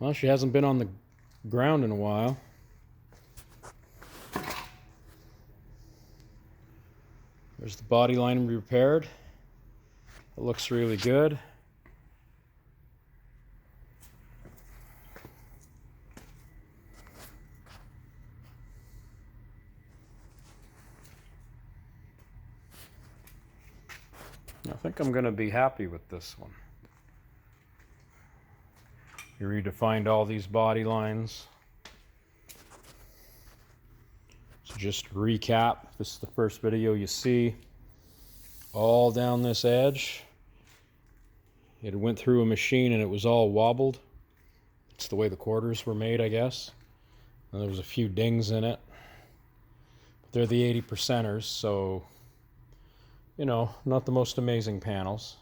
Well, she hasn't been on the ground in a while. There's the body line repaired. It looks really good. I think I'm going to be happy with this one. You redefined all these body lines. So just to recap, this is the first video you see. All down this edge. It went through a machine and it was all wobbled. It's the way the quarters were made, I guess. And there was a few dings in it. But they're the 80%ers, so, you know, not the most amazing panels.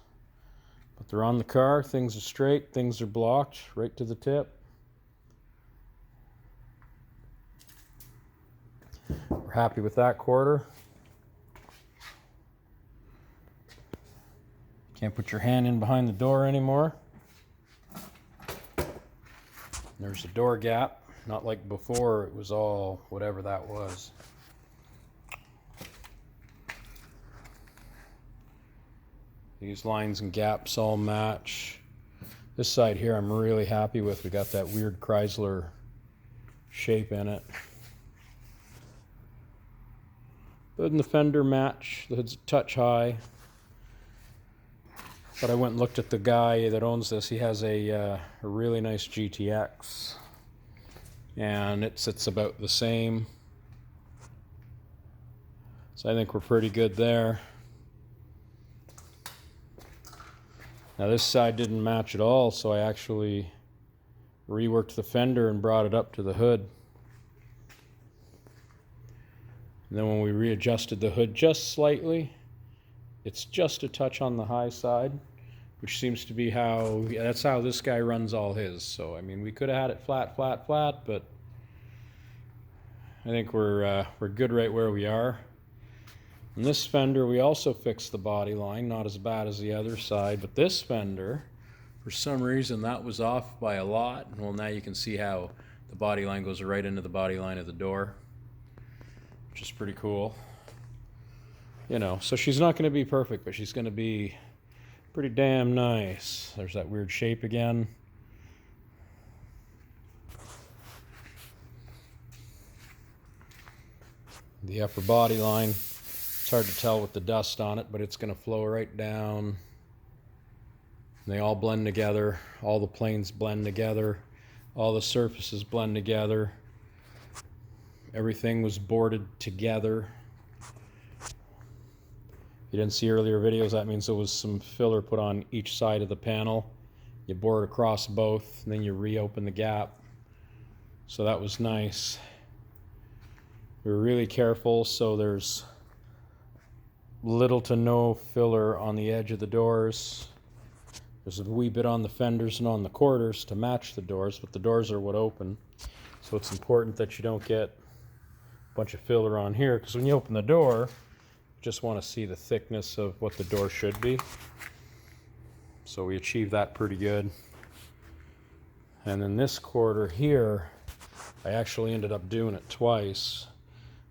But they're on the car, things are straight, things are blocked, right to the tip. We're happy with that quarter. Can't put your hand in behind the door anymore. There's a door gap, not like before, it was all whatever that was. These lines and gaps all match. This side here I'm really happy with. We got that weird Chrysler shape in it. Hood and the fender match. The hood's a touch high. But I went and looked at the guy that owns this. He has a really nice GTX. And it sits about the same. So I think we're pretty good there. Now this side didn't match at all, so I actually reworked the fender and brought it up to the hood. And then when we readjusted the hood just slightly, it's just a touch on the high side, which seems to be how, that's how this guy runs all his. So, I mean, we could have had it flat, flat, flat, but I think we're good right where we are. And this fender, we also fixed the body line, not as bad as the other side, but this fender, for some reason, that was off by a lot. Well, now you can see how the body line goes right into the body line of the door, which is pretty cool. You know, so she's not going to be perfect, but she's going to be pretty damn nice. There's that weird shape again. The upper body line. It's hard to tell with the dust on it, but it's going to flow right down. And they all blend together. All the planes blend together. All the surfaces blend together. Everything was boarded together. You didn't see earlier videos, that means there was some filler put on each side of the panel. You bore it across both, and then you reopen the gap. So that was nice. We were really careful, so there's little to no filler on the edge of the doors. There's a wee bit on the fenders and on the quarters to match the doors, but the doors are what open. So it's important that you don't get a bunch of filler on here, because when you open the door, you just want to see the thickness of what the door should be. So we achieved that pretty good. And then this quarter here, I actually ended up doing it twice.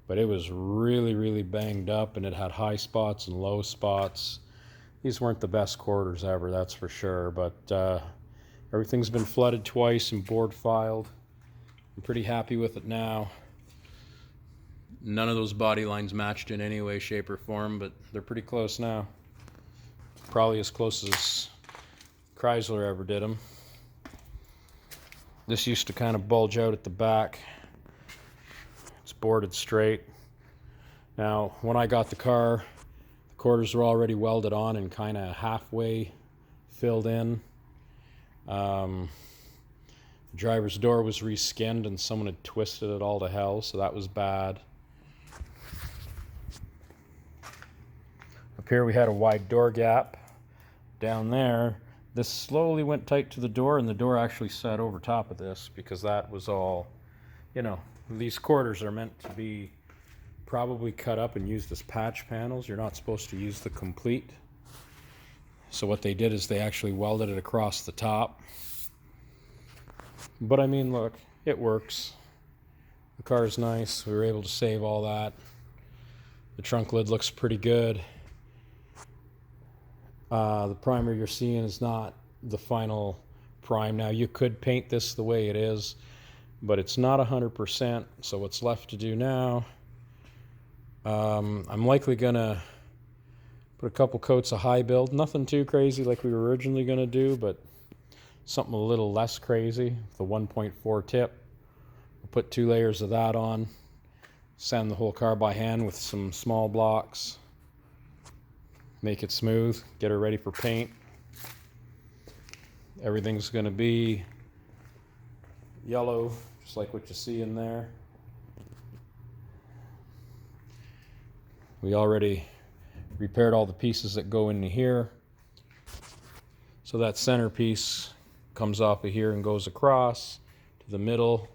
But it was really, really banged up, and it had high spots and low spots. These weren't the best quarters ever, that's for sure, but everything's been flooded twice and board filed. I'm pretty happy with it now. None of those body lines matched in any way, shape, or form, but they're pretty close now. Probably as close as Chrysler ever did them. This used to kind of bulge out at the back. It's boarded straight. Now, when I got the car, the quarters were already welded on and kind of halfway filled in. The driver's door was reskinned and someone had twisted it all to hell, so that was bad. Up here we had a wide door gap. Down there, this slowly went tight to the door, and the door actually sat over top of this because that was all, you know, these quarters are meant to be probably cut up and used as patch panels. You're not supposed to use the complete. So what they did is they actually welded it across the top. But I mean, look, it works. The car is nice. We were able to save all that. The trunk lid looks pretty good. The primer you're seeing is not the final prime. Now, you could paint this the way it is, but it's not 100%. So what's left to do now, I'm likely gonna put a couple coats of high build. Nothing too crazy like we were originally gonna do, but something a little less crazy. The 1.4 tip. We'll put 2 layers of that on. Sand the whole car by hand with some small blocks. Make it smooth. Get her ready for paint. Everything's gonna be yellow, just like what you see in there. We already repaired all the pieces that go into here. So that centerpiece comes off of here and goes across to the middle,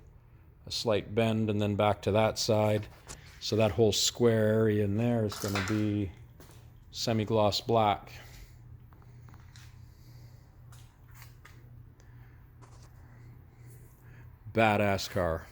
a slight bend, and then back to that side. So that whole square area in there is going to be semi-gloss black. Badass car.